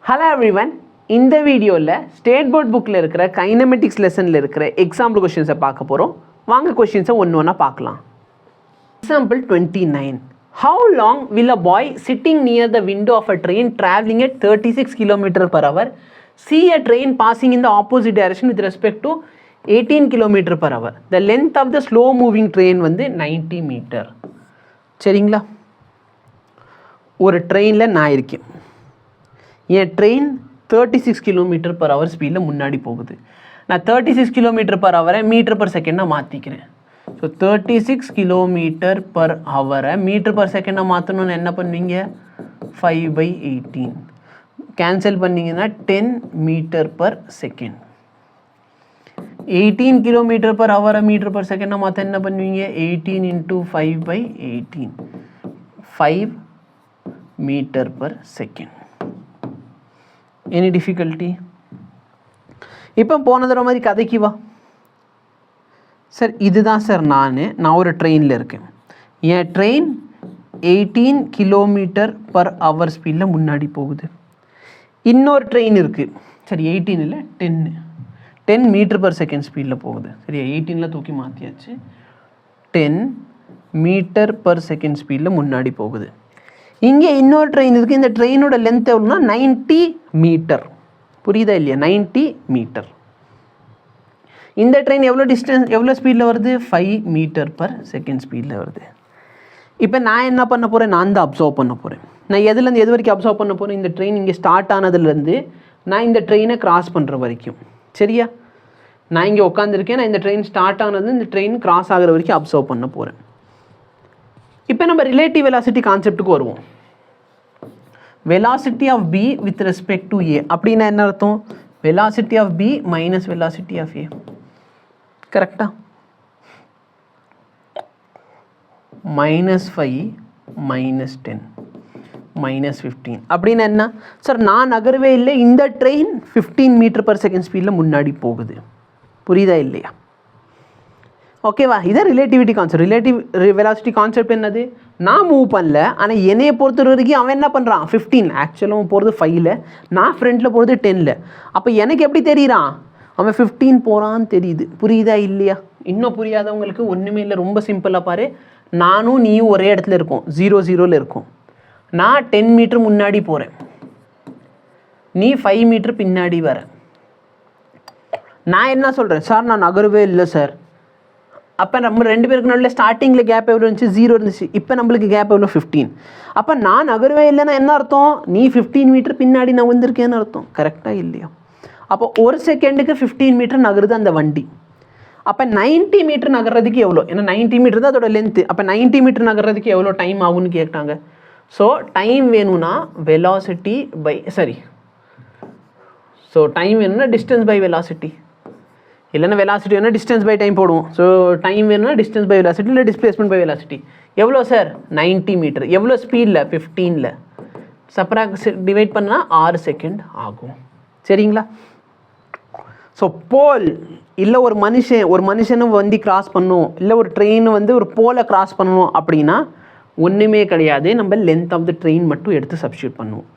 Hello everyone. இந்த வீடியோவில் state board புக்கில் இருக்கிற கைனமெட்டிக்ஸ் லெசனில் இருக்கிற எக்ஸாம்பிள் கொஷின்ஸை பார்க்க போகிறோம். வாங்க கொஷின்ஸை ஒன்று ஒன்றா பார்க்கலாம். Example 29. How long will a boy sitting near the window of a train traveling at 36 km/h see a train passing in the opposite direction with respect to 18 km/h? The length of the slow moving train வந்து 90 metre. சரிங்களா? ஒரு ட்ரெயினில் நான் இருக்கேன். என் train 36 km/h ஸ்பீடில் முன்னாடி போகுது. நான் 36 km/h மீட்டர் பர் செகண்டாக மாற்றிக்கிறேன். ஸோ 36 km/h மீட்டர் பர் செகண்டாக மாற்றணும்னு என்ன பண்ணுவீங்க? 5/18 கேன்சல் பண்ணிங்கன்னா 10 metre per second. 18 km/h metre per செகண்டாக மாற்ற என்ன பண்ணுவீங்க? 18 × 5/18 5 metre per second. Any difficulty? இப்போ போன தடவை மாதிரி கதைக்கு வா சார். இதுதான் சார் நான் ஒரு ட்ரெயினில் இருக்கேன். என் ட்ரெயின் 18 km/h ஸ்பீடில் முன்னாடி போகுது. இன்னொரு ட்ரெயின் இருக்குது. சரி, 18 இல்லை 10 மீட்டர் பர் செகண்ட் ஸ்பீடில் போகுது. சரி, 18ல் தூக்கி மாற்றியாச்சு. 10 மீட்டர் பர் செகண்ட் ஸ்பீடில் முன்னாடி போகுது. இங்கே இன்னொரு ட்ரெயின் இருக்குது. இந்த ட்ரெயினோட லென்த் எவ்வளோனா 90 மீட்டர். புரியுதா இல்லையா? 90 மீட்டர். இந்த ட்ரெயின் எவ்வளோ ஸ்பீடில் வருது? 5 மீட்டர் பர் செகண்ட் ஸ்பீடில் வருது. இப்போ நான் என்ன பண்ண போகிறேன்? நான் தான் அப்சர்வ் பண்ண போகிறேன். நான் எதுலேருந்து எது வரைக்கும் அப்சர்வ் பண்ண போகிறேன்? இந்த ட்ரெயின் இங்கே ஸ்டார்ட் ஆனதுலேருந்து நான் இந்த ட்ரெயினை கிராஸ் பண்ணுற வரைக்கும். சரியா? நான் இங்கே உட்காந்துருக்கேன். நான் இந்த ட்ரெயின் ஸ்டார்ட் ஆனது இந்த ட்ரெயின் கிராஸ் ஆகிற வரைக்கும் அப்சர்வ் பண்ண போகிறேன். இப்போ நம்ம ரிலேட்டிவ் வெலாசிட்டி கான்செப்டுக்கு வருவோம். Velocity of B with respect to A அப்படின்னா என்ன அர்த்தம்? Velocity of B minus velocity of A. கரெக்டா? -5 -10 -15 அப்படின்னு என்ன சார்? நான் நகரவே இல்லை. இந்த ட்ரெயின் 15 மீட்டர் பர் செகண்ட் ஸ்பீடில் முன்னாடி போகுது. புரியுதா இல்லையா? ஓகேவா? இதான் relativity concept. Relative velocity concept என்னது? நான் மூவ் பண்ணல, ஆனால் என்னையை பொறுத்த வரைக்கும் அவன் என்ன பண்ணுறான்? 15. ஆக்சுவலாக அவன் போகிறது 5ல், நான் ஃப்ரண்ட்டில் போகிறது 10ல். அப்போ எனக்கு எப்படி தெரியுறான்? அவன் 15 போகிறான்னு தெரியுது. புரியுதா இல்லையா? இன்னும் புரியாதவங்களுக்கு ஒன்றுமே இல்லை, ரொம்ப சிம்பிளாக பாரு. நானும் நீயும் ஒரே இடத்துல இருக்கோம், 0 இருக்கும். நான் 10 மீட்டர் முன்னாடி போகிறேன், நீ 5 மீட்டர் பின்னாடி வர. நான் என்ன சொல்கிறேன்? சார் நான் நகரவே இல்லை சார். அப்போ நம்ம ரெண்டு பேருக்கு நடுவில் ஸ்டார்டிங்கில் கேப் எவ்வளோ இருந்துச்சு? 0 இருந்துச்சு. இப்போ நம்மளுக்கு கேப் எவ்வளோ? 15. அப்போ நான் நகரவே இல்லைன்னா என்ன அர்த்தம்? நீ 15 மீட்டர் பின்னாடி நான் வந்திருக்கேன்னு அர்த்தம். கரெக்டாக இல்லையா? அப்போ ஒரு செகண்டுக்கு 15 மீட்டர் நகருது அந்த வண்டி. அப்போ 90 மீட்டர் நகர்றதுக்கு எவ்வளோ? ஏன்னா 90 மீட்டர் தான் அதோட லென்த்து. அப்போ 90 மீட்டர் நகர்றதுக்கு எவ்வளோ டைம் ஆகும்னு கேட்டாங்க. ஸோ டைம் வேணும்னா வெலாசிட்டி பை டைம் வேணும்னா டிஸ்டன்ஸ் பை வெலாசிட்டி, இல்லைன்னா வெலாசிட்டி வேணால் டிஸ்டன்ஸ் பை டைம் போடுவோம். ஸோ டைம் வேணும்னா டிஸ்டன்ஸ் பை வெலாசிட்டி, இல்லை டிஸ்பிளேஸ்மெண்ட் பை வெலாசிட்டி. எவ்வளோ சார்? 90 மீட்டர். எவ்வளோ ஸ்பீடில்? 15ல். டிவைட் பண்ணால் 6 செகண்ட் ஆகும். சரிங்களா? ஸோ போல் இல்லை ஒரு மனுஷனை வண்டி கிராஸ் பண்ணணும், இல்லை ஒரு ட்ரெயின் வந்து ஒரு போலை கிராஸ் பண்ணணும் அப்படின்னா ஒன்றுமே கிடையாது. நம்ம லென்த் ஆஃப் த ட்ரெயின் மட்டும் எடுத்து சப்ஸ்டியூட் பண்ணுவோம்.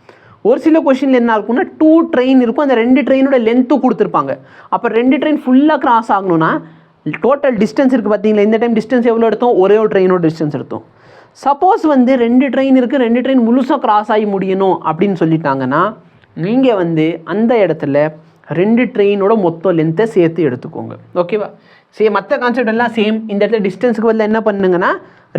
ஒரு சில கொஷினில் என்ன இருக்கும்னா 2 ட்ரெயின் இருக்கும், அந்த 2 ட்ரெயினோட லென்த்தும் கொடுத்துருப்பாங்க. அப்போ 2 ட்ரெயின் ஃபுல்லாக கிராஸ் ஆகணும்னா டோட்டல் டிஸ்டன்ஸ் இருக்குது பார்த்தீங்களா? இந்த டைம் டிஸ்டன்ஸ் எவ்வளோ எடுத்தோம்? ஒரே ஒரு ட்ரெயினோட டிஸ்டன்ஸ் எடுத்தோம். சப்போஸ் வந்து 2 ட்ரெயின் இருக்குது, 2 ட்ரெயின் முழுசாக கிராஸ் ஆகி முடியணும் அப்படின்னு சொல்லிட்டாங்கன்னா நீங்கள் வந்து அந்த இடத்துல 2 ட்ரெயினோட மொத்த லென்த்தை சேர்த்து எடுத்துக்கோங்க. ஓகேவா? மற்ற கான்செப்ட் எல்லாம் சேம். இந்த இடத்துல டிஸ்டன்ஸுக்கு பதில் என்ன பண்ணுங்கன்னா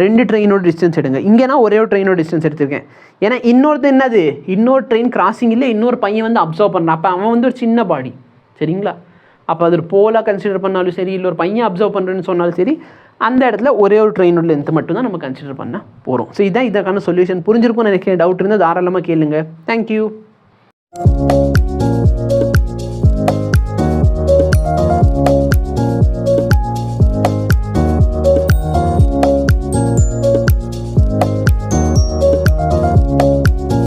2 ட்ரெயினோட டிஸ்டன்ஸ் எடுங்க. இங்கே நான் ஒரே ஒரு ட்ரெயினோட டிஸ்டன்ஸ் எடுத்திருக்கேன். ஏன்னா இன்னொருத்தர் என்னது? இன்னொரு ட்ரெயின் கிராசிங் இல்லை, இன்னொரு பையன் வந்து அப்சர்வ் பண்ணுறான். அப்போ அவன் வந்து ஒரு சின்ன பாடி. சரிங்களா? அப்போ அது ஒரு போலாக கன்சிடர் பண்ணாலும் சரி, இல்லை ஒரு பையன் அப்சர்வ் பண்ணுறேன்னு சொன்னாலும் சரி, அந்த இடத்துல ஒரே ஒரு ட்ரெயினோட லென்த் மட்டும் தான் நம்ம கன்சிடர் பண்ண போகிறோம். ஸோ இதுதான் இதற்கான சொல்யூஷன். புரிஞ்சிருக்கும்னு நினைக்கிறேன். டவுட் இருந்தால் தாராளமாக கேளுங்க. தேங்க்யூ.